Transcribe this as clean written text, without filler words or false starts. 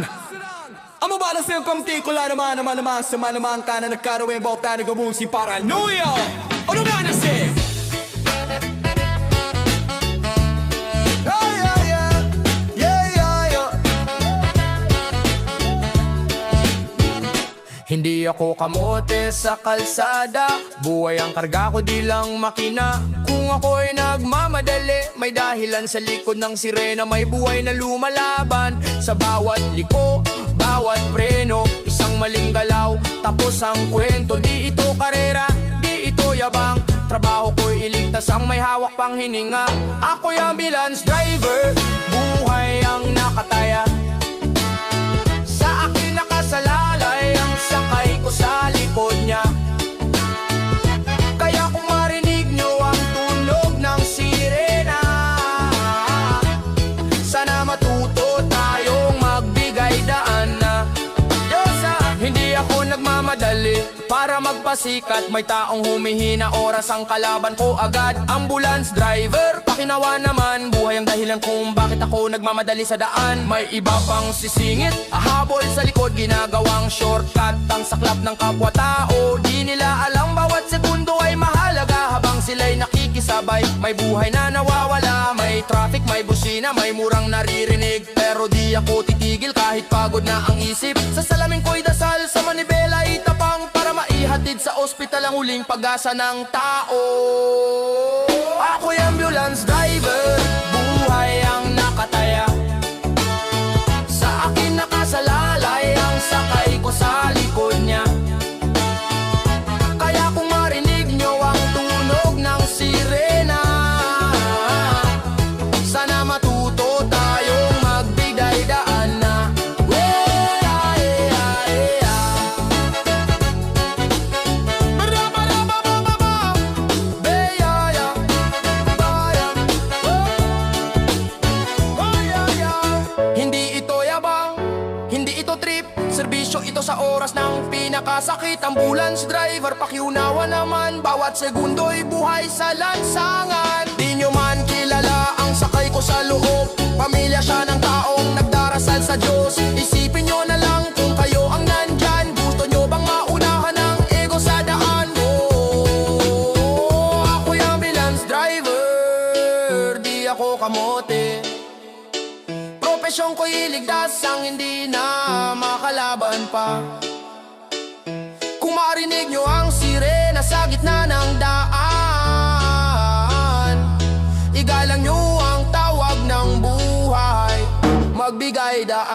restaurant. Amo ba na siyang kamtikula naman naman ka na nagkarawin bawak tayo nagabungsi para Nuyo. Ano ba na siya? Hindi ako kamote sa kalsada, buhay ang karga ko di lang makina. Kung ako'y nagmamadali, may dahilan sa likod ng sirena. May buhay na lumalaban sa bawat liko, bawat preno. Isang maling galaw, tapos ang kwento. Di ito karera, di ito yabang. Trabaho ko'y iligtas ang may hawak pang hininga. Ako'y ambulance driver, buhay ang nakataya. Sa akin nakasalalay ang sakay ko sa likod niya. Kaya kung marinig nyo ang tunog ng sirena, sana matuto tayong magbigay daan na. Diyosa, hindi ako nagmamadali para magpasikat. May taong humihina, oras ang kalaban ko agad. Ambulance driver, pakinawa naman. Buhay ang dahilan kung bakit ako nagmamadali sa daan. May iba pang sisingit, ahabol sa likod, ginagawang shortcut. Ang saklap ng kapwa-tao, di nila alam bawat segundo ay mahalaga. Habang sila'y nakikisabay, may buhay na nawawala. May traffic, may busina, may murang naririnig. Pero di ako titigil kahit pagod na ang isip. Sa salamin ko'y dasal, sa manibela itapang para maihatid sa ospital ang huling pag-asa ng tao. Ako'y ambulance driver, buhay ang nakataya. Sa akin nakasalalay ang sakay ko sa likod niya. Kaya kung marinig nyo ang tunog ng sirena, sana matuto tayong magbigay daan na. Hindi ito trip, serbisyo ito sa oras ng pinakasakit. Ambulance driver, pakiunawa naman. Bawat segundo'y buhay sa lansangan. Di nyo man kilala ang sakay ko sa loob. Pamilya siya ng taong nagdarasal sa Diyos. Isipin nyo na lang kung kayo ang nandyan. Gusto nyo bang maunahan ang ego sa daan? Ako'y ambulance driver, di ako kamote. Profesyon ko'y iligtas ang hindi na makalaban pa. Kung marinig nyo ang sirena sa gitna ng daan, igalang nyo ang tawag ng buhay, magbigay daan.